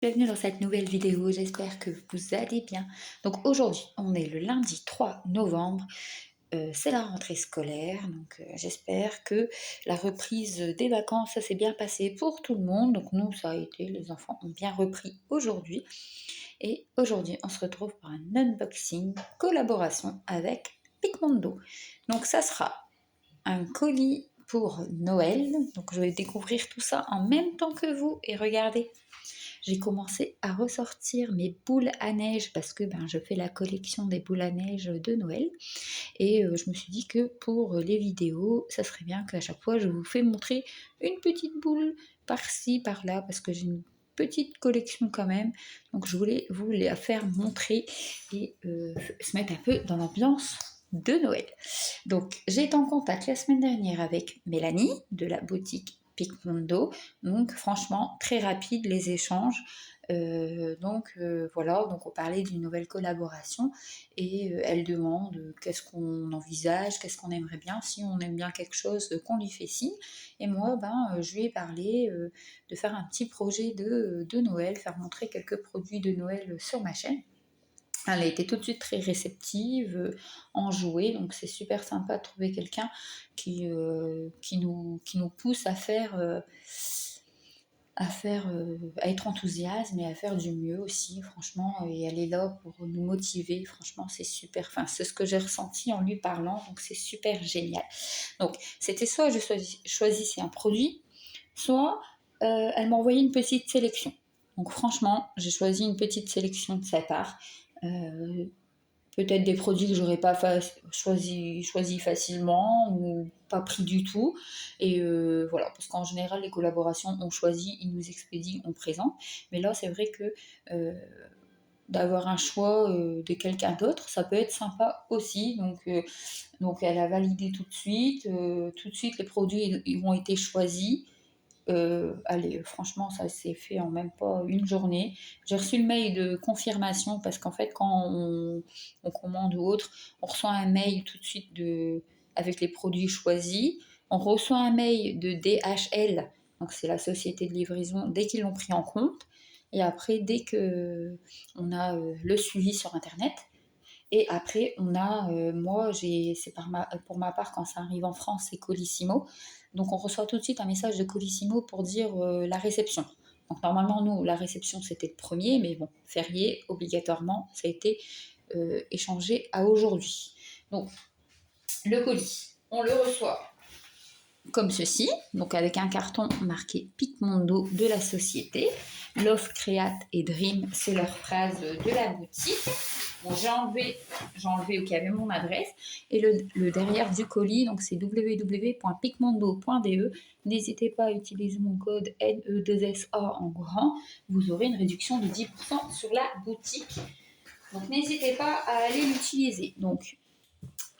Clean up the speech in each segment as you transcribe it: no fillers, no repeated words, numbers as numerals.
Bienvenue dans cette nouvelle vidéo, j'espère que vous allez bien. Donc aujourd'hui, on est le lundi 3 novembre, c'est la rentrée scolaire, donc j'espère que la reprise des vacances, ça s'est bien passé pour tout le monde. Donc nous, ça a été, les enfants ont bien repris aujourd'hui. Et aujourd'hui, on se retrouve pour un unboxing, collaboration avec Picmondo. Donc ça sera un colis pour Noël, donc je vais découvrir tout ça en même temps que vous et regardez. J'ai commencé à ressortir mes boules à neige parce que je fais la collection des boules à neige de Noël et je me suis dit que pour les vidéos, ça serait bien qu'à chaque fois je vous fais montrer une petite boule par-ci, par-là parce que j'ai une petite collection quand même, donc je voulais vous la faire montrer et se mettre un peu dans l'ambiance de Noël. Donc j'ai été en contact la semaine dernière avec Mélanie de la boutique Picmondo. Donc franchement très rapide les échanges. Voilà, donc on parlait d'une nouvelle collaboration et elle demande qu'est-ce qu'on envisage, qu'est-ce qu'on aimerait bien, si on aime bien quelque chose qu'on lui fait signe. Et moi je lui ai parlé de faire un petit projet de Noël, faire montrer quelques produits de Noël sur ma chaîne. Elle a été tout de suite très réceptive, enjouée, donc c'est super sympa de trouver quelqu'un qui nous pousse à être enthousiaste, mais à faire du mieux aussi, franchement, et elle est là pour nous motiver, franchement, c'est super, enfin, c'est ce que j'ai ressenti en lui parlant, donc c'est super génial. Donc, c'était soit je choisissais un produit, soit elle m'envoyait une petite sélection. Donc, franchement, j'ai choisi une petite sélection de sa part. Euh, Peut-être des produits que j'aurais pas choisi facilement ou pas pris du tout. Et voilà, parce qu'en général, les collaborations, on choisit, ils nous expédient, on présente. Mais là, c'est vrai que d'avoir un choix de quelqu'un d'autre, ça peut être sympa aussi. Donc elle a validé tout de suite. Tout de suite, les produits ils ont été choisis. Allez, franchement, ça s'est fait en même pas une journée. J'ai reçu le mail de confirmation parce qu'en fait, quand on commande ou autre, on reçoit un mail tout de suite avec les produits choisis. On reçoit un mail de DHL, donc c'est la société de livraison, dès qu'ils l'ont pris en compte. Et après, dès que on a le suivi sur Internet, et après, on a, c'est pour ma part, quand ça arrive en France, c'est Colissimo. Donc, on reçoit tout de suite un message de Colissimo pour dire la réception. Donc, normalement, nous, la réception, c'était le premier, mais bon, férié, obligatoirement, ça a été échangé à aujourd'hui. Donc, le colis, on le reçoit comme ceci, donc avec un carton marqué Picmondo de la société. Love, Create et Dream, c'est leur phrase de la boutique. Bon, j'ai enlevé où il y avait mon adresse. Et le derrière du colis, donc c'est www.picmondo.de. N'hésitez pas à utiliser mon code NE2SA en grand. Vous aurez une réduction de 10% sur la boutique. Donc n'hésitez pas à aller l'utiliser. Donc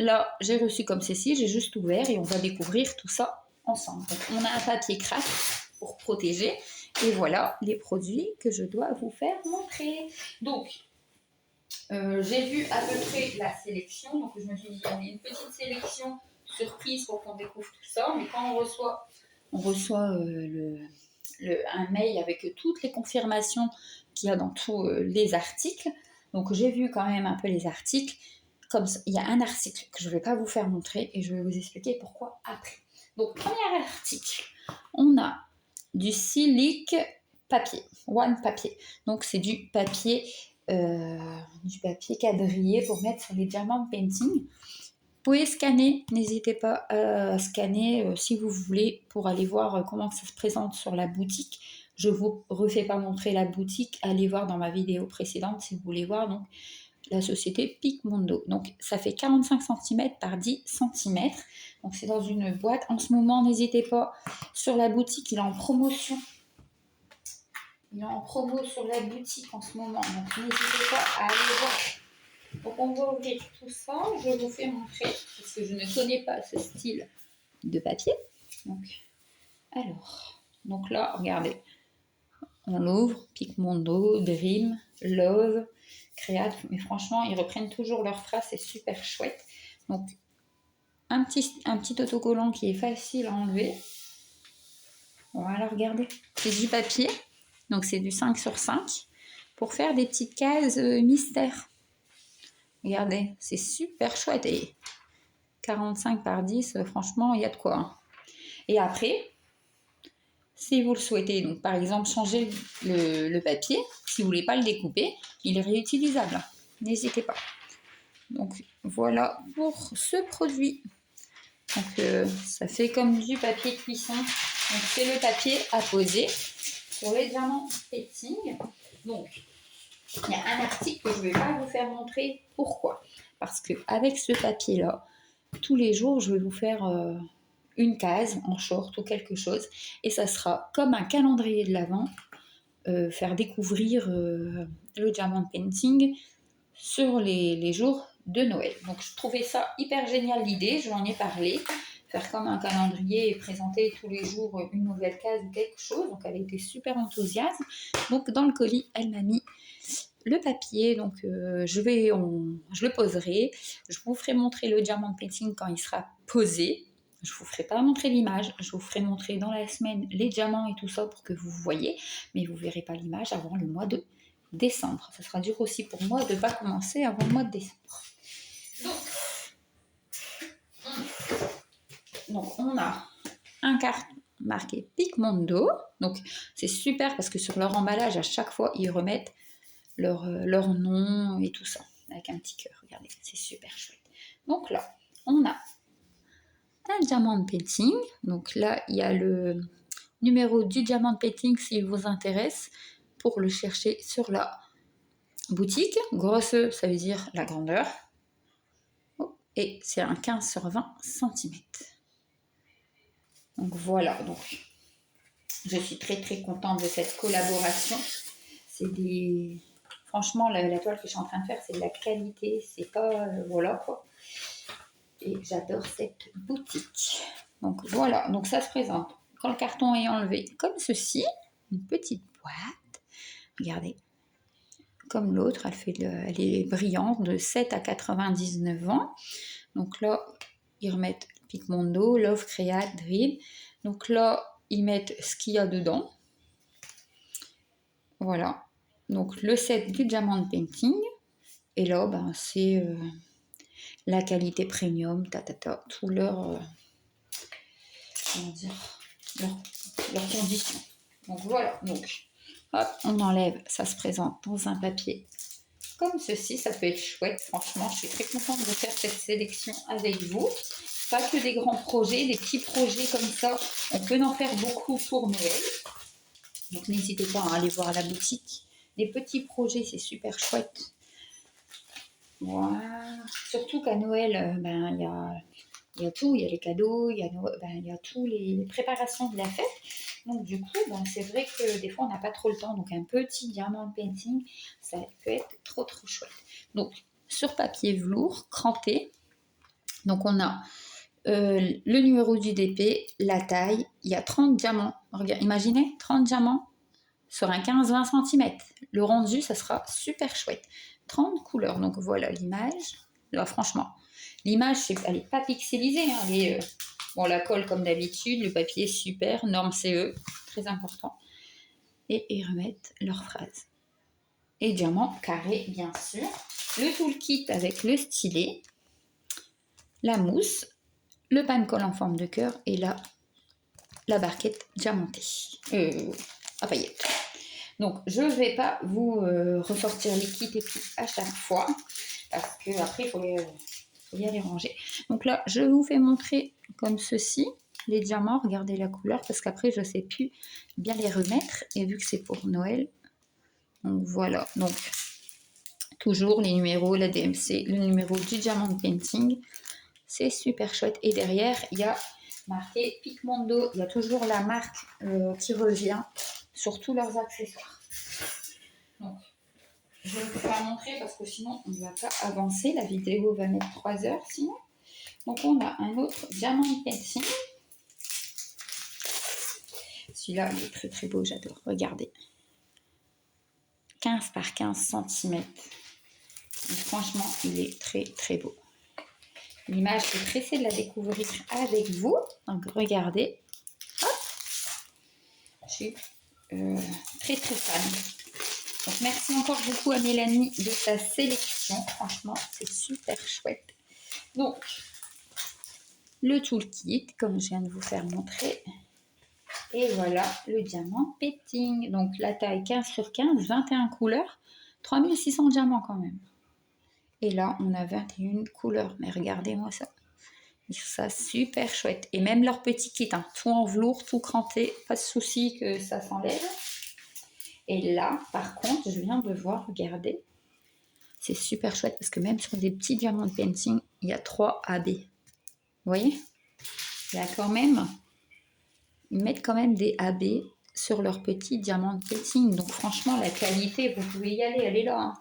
là, j'ai reçu comme ceci, j'ai juste ouvert et on va découvrir tout ça ensemble. Donc, on a un papier craft pour protéger. Et voilà les produits que je dois vous faire montrer. Donc, j'ai vu à peu près la sélection. Donc, je me suis dit, on a une petite sélection surprise pour qu'on découvre tout ça. Mais quand on reçoit un mail avec toutes les confirmations qu'il y a dans tous les articles. Donc, j'ai vu quand même un peu les articles. Comme ça, il y a un article que je ne vais pas vous faire montrer et je vais vous expliquer pourquoi après. Donc, premier article, on a du silic papier, one papier. Donc, c'est du papier quadrillé pour mettre sur les diamant painting. Vous pouvez scanner, n'hésitez pas à scanner si vous voulez pour aller voir comment ça se présente sur la boutique. Je ne vous refais pas montrer la boutique, allez voir dans ma vidéo précédente si vous voulez voir. Donc, la société Picmondo. Donc ça fait 45 cm par 10 cm. Donc c'est dans une boîte. En ce moment, n'hésitez pas, sur la boutique, il est en promotion. Il est en promo sur la boutique en ce moment. Donc n'hésitez pas à aller voir. Donc on va ouvrir tout ça. Je vous fais montrer parce que je ne connais pas ce style de papier. Donc là, regardez. On ouvre Picmondo, Dream, Love, Create, mais franchement, ils reprennent toujours leur phrase, c'est super chouette. Donc, un petit autocollant qui est facile à enlever. Voilà, regardez, c'est du papier. Donc c'est du 5 sur 5 pour faire des petites cases mystères. Regardez, c'est super chouette. Et 45 par 10, franchement, il y a de quoi. Hein. Et après, si vous le souhaitez, donc par exemple, changer le papier, si vous voulez pas le découper, il est réutilisable. N'hésitez pas. Donc voilà pour ce produit. Donc ça fait comme du papier cuisson. Donc c'est le papier à poser sur les diamants petting. Donc il y a un article que je ne vais pas vous faire montrer. Pourquoi? Parce qu'avec ce papier-là, tous les jours, je vais vous faire une case en short ou quelque chose. Et ça sera comme un calendrier de l'Avent, faire découvrir le diamond painting sur les jours de Noël. Donc je trouvais ça hyper génial l'idée, je m'en ai parlé. Faire comme un calendrier et présenter tous les jours une nouvelle case ou quelque chose. Donc elle était super enthousiaste. Donc dans le colis, elle m'a mis le papier. Donc je le poserai. Je vous ferai montrer le diamond painting quand il sera posé. Je vous ferai pas montrer l'image. Je vous ferai montrer dans la semaine les diamants et tout ça pour que vous voyez. Mais vous verrez pas l'image avant le mois de décembre. Ça sera dur aussi pour moi de ne pas commencer avant le mois de décembre. Donc on a un carton marqué Picmondo. Donc c'est super parce que sur leur emballage, à chaque fois, ils remettent leur nom et tout ça. Avec un petit cœur. Regardez, c'est super chouette. Donc là, on a un diamant painting. Donc là, il y a le numéro du diamant painting s'il vous intéresse pour le chercher sur la boutique. Grosse, ça veut dire la grandeur. Et c'est un 15 sur 20 cm. Donc voilà, donc je suis très très contente de cette collaboration. C'est des... Franchement, la toile que je suis en train de faire, c'est de la qualité. C'est pas... voilà quoi. Et j'adore cette boutique. Donc voilà, donc ça se présente. Quand le carton est enlevé, comme ceci, une petite boîte. Regardez. Comme l'autre, elle est brillante de 7 à 99 ans. Donc là, ils remettent Picmondo, Love, Create, Dream. Donc là, ils mettent ce qu'il y a dedans. Voilà. Donc le set du Diamond Painting. Et là, ben, c'est la qualité premium, tout leur, comment dire, leurs conditions. Donc voilà. Donc, hop, on enlève. Ça se présente dans un papier comme ceci. Ça peut être chouette. Franchement, je suis très contente de faire cette sélection avec vous. Pas que des grands projets, des petits projets comme ça. On peut en faire beaucoup pour Noël. Donc n'hésitez pas à aller voir la boutique. Les petits projets, c'est super chouette. Voilà. Surtout qu'à Noël, ben, il y a tout. Il y a les cadeaux, il y a tous les préparations de la fête. Donc du coup, ben, c'est vrai que des fois, on n'a pas trop le temps. Donc un petit diamant painting, ça peut être trop trop chouette. Donc sur papier velours, crampé. Donc on a le numéro du DP, la taille, il y a 30 diamants. Regarde, imaginez, 30 diamants sur un 15-20 cm. Le rendu, ça sera super chouette. 30 couleurs, donc voilà l'image. Là, franchement, l'image, elle n'est pas pixelisée. Hein, bon, la colle comme d'habitude, le papier super, norme CE, très important. Et ils remettent leur phrase. Et diamant carré, bien sûr. Le toolkit avec le stylet, la mousse, le pan-colle en forme de cœur et là, la barquette diamantée, à paillettes. Donc, je ne vais pas vous ressortir les kits et tout à chaque fois parce qu'après, il faut y aller ranger. Donc là, je vous fais montrer comme ceci les diamants. Regardez la couleur parce qu'après, je ne sais plus bien les remettre et vu que c'est pour Noël. Donc voilà, donc toujours les numéros, la DMC, le numéro du diamond painting. C'est super chouette. Et derrière, il y a marqué Picmondo. Il y a toujours la marque qui revient sur tous leurs accessoires. Donc, je ne peux pas montrer parce que sinon, on ne va pas avancer. La vidéo va mettre 3 heures sinon. Donc, on a un autre diamant painting. Celui-là, il est très très beau, j'adore. Regardez. 15 par 15 cm. Donc, franchement, il est très très beau. L'image, je suis pressée de la découvrir avec vous. Donc, regardez. Hop. Je suis très très fan. Donc merci encore beaucoup à Mélanie de sa sélection. Franchement, c'est super chouette. Donc, le toolkit, comme je viens de vous faire montrer. Et voilà le diamant petting. Donc la taille 15 sur 15, 21 couleurs, 3600 diamants quand même. Et là, on a 21 couleurs. Mais regardez-moi ça. Ils trouvent ça super chouette. Et même leur petit kit, hein, tout en velours, tout cranté, pas de souci que ça s'enlève. Et là, par contre, je viens de voir, regardez, c'est super chouette parce que même sur des petits diamants de painting, il y a 3 AB. Vous voyez? Il y a quand même, ils mettent quand même des AB sur leurs petits diamants de painting. Donc franchement, la qualité, vous pouvez y aller, elle est là. Hein.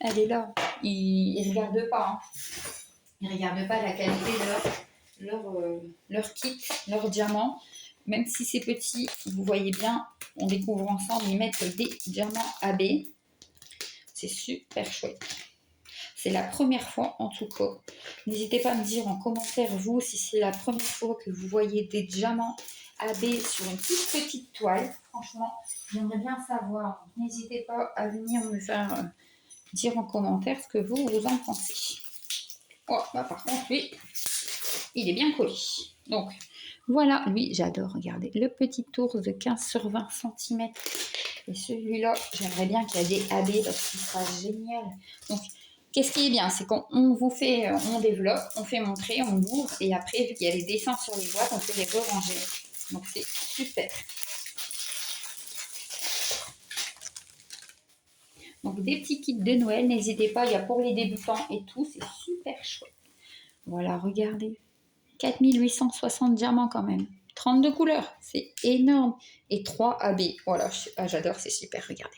Elle est là. Ils ne regardent pas. Hein. Ils ne regardent pas la qualité de leur kit, leur diamant. Même si c'est petit, vous voyez bien, on découvre ensemble, ils mettent des diamants AB. C'est super chouette. C'est la première fois en tout cas. N'hésitez pas à me dire en commentaire, vous, si c'est la première fois que vous voyez des diamants AB sur une toute petite toile. Franchement, j'aimerais bien savoir. N'hésitez pas à venir me faire dire en commentaire ce que vous en pensez. Oh, bah par contre, lui, il est bien collé. Donc, voilà, lui, j'adore. Regardez, le petit tour de 15 sur 20 cm. Et celui-là, j'aimerais bien qu'il y ait des AB parce qu'il sera génial. Donc, qu'est-ce qui est bien, c'est qu'on vous fait, on développe, on fait montrer, on ouvre, et après, vu qu'il y a les dessins sur les boîtes, on peut les ranger. Donc, c'est super. Donc, des petits kits de Noël, n'hésitez pas, il y a pour les débutants et tout, c'est super chouette. Voilà, regardez. 4860 diamants quand même. 32 couleurs, c'est énorme. Et 3 AB. Voilà, j'adore, c'est super, regardez.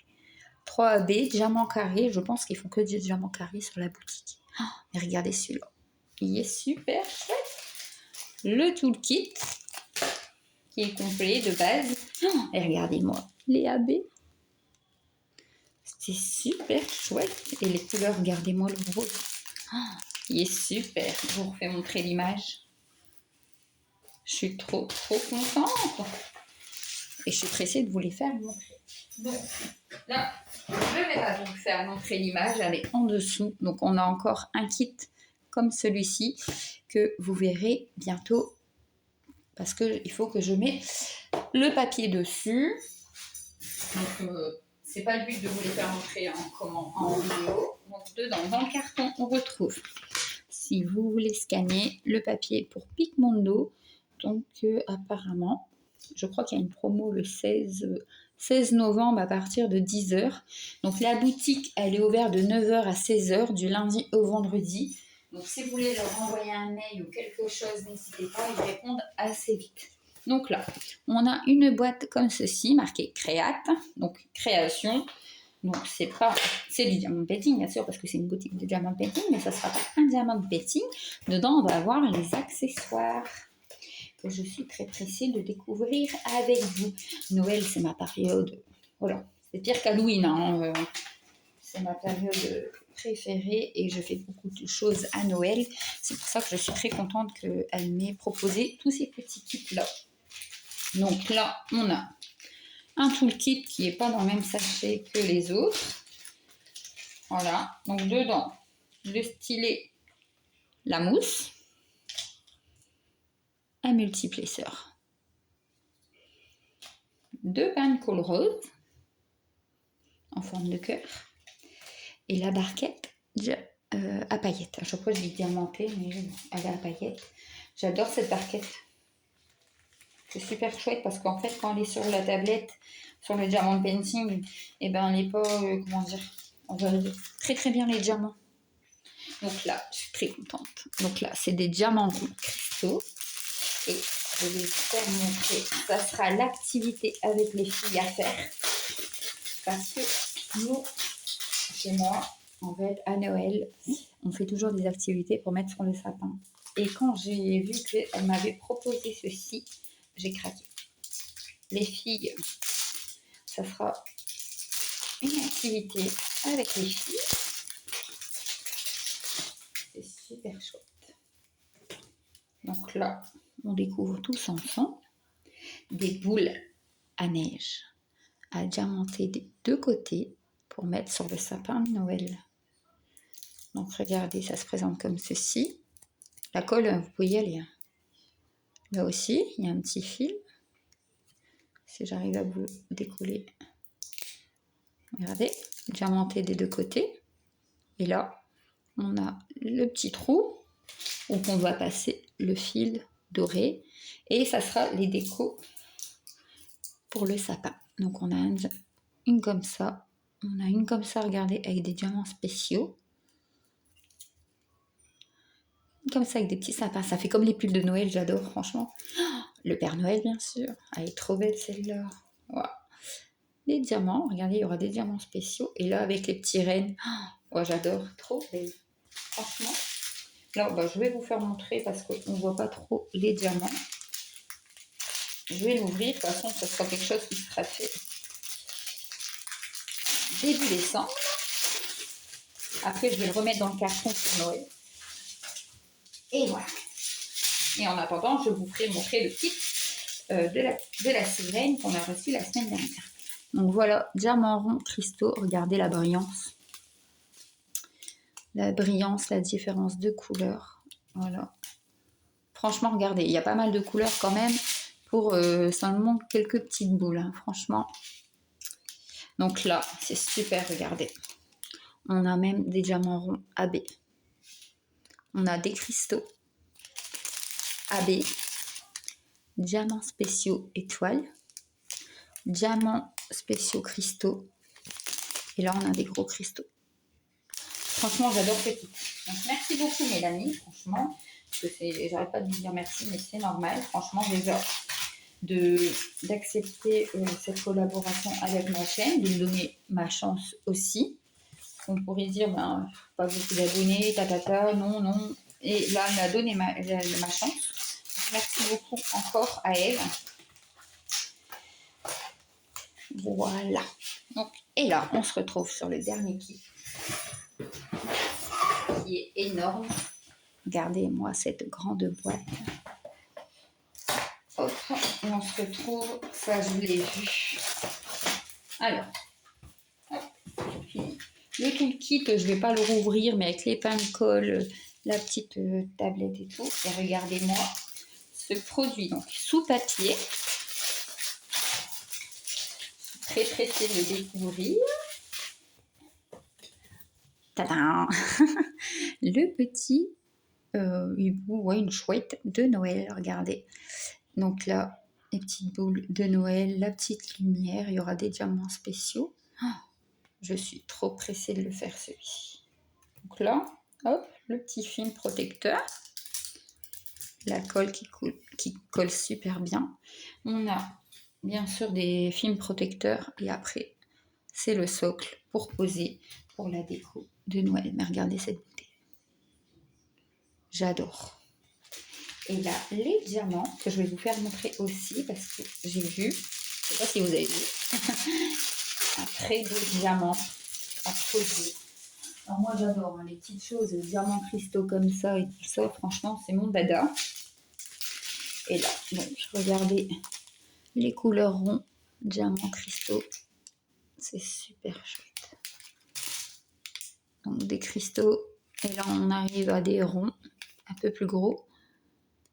3 AB, diamants carrés. Je pense qu'ils font que des diamants carrés sur la boutique. Oh, mais regardez celui-là. Il est super chouette. Le toolkit qui est complet de base. Oh, et regardez-moi, les AB. C'est super chouette. Et les couleurs, regardez-moi le rose. Oh, il est super. Je vous refais montrer l'image. Je suis trop contente. Et je suis pressée de vous les faire montrer. Donc, là, je ne vais pas vous faire montrer l'image. Elle est en dessous. Donc, on a encore un kit comme celui-ci que vous verrez bientôt. Parce qu'il faut que je mette le papier dessus. Donc, c'est pas le but de vous les faire montrer en vidéo. Donc, dedans, dans le carton, on retrouve, si vous voulez scanner, le papier pour Picmondo. Donc, apparemment, je crois qu'il y a une promo le 16 novembre à partir de 10h. Donc, la boutique, elle est ouverte de 9h à 16h, du lundi au vendredi. Donc, si vous voulez leur envoyer un mail ou quelque chose, n'hésitez pas, ils répondent assez vite. Donc là, on a une boîte comme ceci, marquée Créate, donc création. Donc, c'est du diamant painting, bien sûr, parce que c'est une boutique de diamant painting, mais ça ne sera pas un diamant painting. Dedans, on va avoir les accessoires que je suis très pressée de découvrir avec vous. Noël, c'est ma période. Voilà, c'est pire qu'Halloween. Hein. C'est ma période préférée et je fais beaucoup de choses à Noël. C'est pour ça que je suis très contente qu'elle m'ait proposé tous ces petits kits-là. Donc là, on a un toolkit qui n'est pas dans le même sachet que les autres. Voilà, donc dedans, le stylet, la mousse, un multiplesseur, 2 pinnes colle rose en forme de cœur et la barquette à paillettes. À chaque fois, je dis diamantée, mais elle est à paillettes. J'adore cette barquette. C'est super chouette parce qu'en fait, quand elle est sur la tablette, sur le diamant painting, et ben, elle n'est pas, comment dire, on voit très très bien les diamants. Donc là, je suis très contente. Donc là, c'est des diamants cristaux. Et je vais vous faire montrer. Ça sera l'activité avec les filles à faire. Parce que nous, chez moi, en fait, à Noël, on fait toujours des activités pour mettre sur le sapin. Et quand j'ai vu qu'elle m'avait proposé ceci, j'ai craqué. Les filles, ça sera une activité avec les filles. C'est super chouette. Donc là, on découvre tous ensemble des boules à neige. à diamanter des deux côtés pour mettre sur le sapin de Noël. Donc regardez, ça se présente comme ceci. La colle, vous pouvez y aller. Là aussi, il y a un petit fil. Si j'arrive à vous décoller. Regardez, diamanté des deux côtés. Et là, on a le petit trou où on va passer le fil doré. Et ça sera les décos pour le sapin. Donc on a une comme ça. On a une comme ça, regardez, avec des diamants spéciaux. Comme ça avec des petits sapins, ça fait comme les pulls de Noël, j'adore franchement. Le Père Noël bien sûr, elle est trop belle celle-là. Wow. Les diamants, regardez, il y aura des diamants spéciaux. Et là avec les petits rennes, oh, j'adore, trop belle. Franchement, là bah, je vais vous faire montrer parce qu'on ne voit pas trop les diamants. Je vais l'ouvrir, de toute façon ce sera quelque chose qui sera fait début décembre. Après je vais le remettre dans le carton pour Noël. Et voilà. Et en attendant, je vous ferai montrer le kit de la sirène qu'on a reçu la semaine dernière. Donc voilà, diamant rond, cristaux. Regardez la brillance. La brillance, la différence de couleurs. Voilà. Franchement, regardez, il y a pas mal de couleurs quand même. Pour seulement quelques petites boules, hein, franchement. Donc là, c'est super, regardez. On a même des diamants ronds AB. On a des cristaux AB. Diamants spéciaux étoiles. Diamants spéciaux cristaux. Et là, on a des gros cristaux. Franchement, j'adore ce kit. Donc, merci beaucoup, Mélanie, franchement. Parce que j'arrête pas de vous dire merci, mais c'est normal. Franchement, déjà, d'accepter cette collaboration avec ma chaîne, de me donner ma chance aussi. On pourrait dire, ben, pas beaucoup d'abonnés, non, non. Et là, elle m'a donné ma chance. Donc, merci beaucoup encore à elle. Voilà. Donc, et là, on se retrouve sur le dernier kit, qui est énorme. Regardez-moi cette grande boîte. Hop, et on se retrouve, ça je l'ai vu. Alors, hop, fini. Le toolkit, je ne vais pas le rouvrir, mais avec les pains de colle, la petite tablette et tout. Et regardez-moi ce produit, donc sous papier. Très pressée de le découvrir. Tadam. Le petit hibou, ouais, une chouette de Noël, regardez. Donc là, les petites boules de Noël, la petite lumière, il y aura des diamants spéciaux. Oh, je suis trop pressée de le faire celui-ci. Donc là, hop, le petit film protecteur. La colle qui colle super bien. On a bien sûr des films protecteurs et après, c'est le socle pour poser pour la déco de Noël. Mais regardez cette beauté. J'adore. Et là, les diamants que je vais vous faire montrer aussi parce que j'ai vu, je ne sais pas si vous avez vu, un très beau diamant à poser. Alors moi j'adore hein, les petites choses, les diamants cristaux comme ça et tout ça, franchement c'est mon dada. Et là, donc regardez les couleurs ronds, diamants cristaux, c'est super chouette. Donc des cristaux, et là on arrive à des ronds un peu plus gros.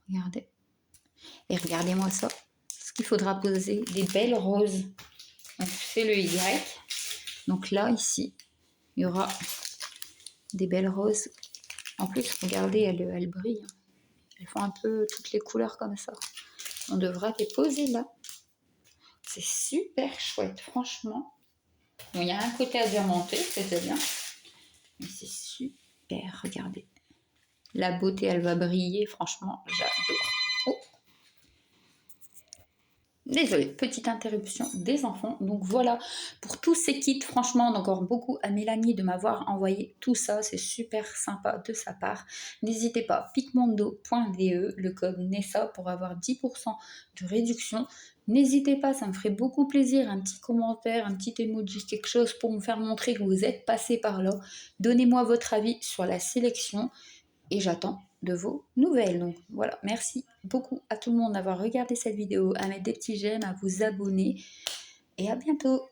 Regardez. Et regardez-moi ça. Ce qu'il faudra poser, des belles roses. Donc c'est le Y. Donc là, ici, il y aura des belles roses. En plus, regardez, elles brillent. Elles font un peu toutes les couleurs comme ça. On devra les poser là. C'est super chouette, franchement. Bon, il y a un côté à diamanter, c'est déjà bien. Mais c'est super, regardez. La beauté, elle va briller, franchement, j'adore. Oh. Désolée, petite interruption des enfants. Donc voilà, pour tous ces kits, franchement, encore beaucoup à Mélanie de m'avoir envoyé tout ça. C'est super sympa de sa part. N'hésitez pas, picmondo.de, le code NESA pour avoir 10% de réduction. N'hésitez pas, ça me ferait beaucoup plaisir. Un petit commentaire, un petit emoji, quelque chose pour me faire montrer que vous êtes passé par là. Donnez-moi votre avis sur la sélection et j'attends de vos nouvelles. Donc voilà, merci beaucoup à tout le monde d'avoir regardé cette vidéo, à mettre des petits j'aime, à vous abonner. et à bientôt.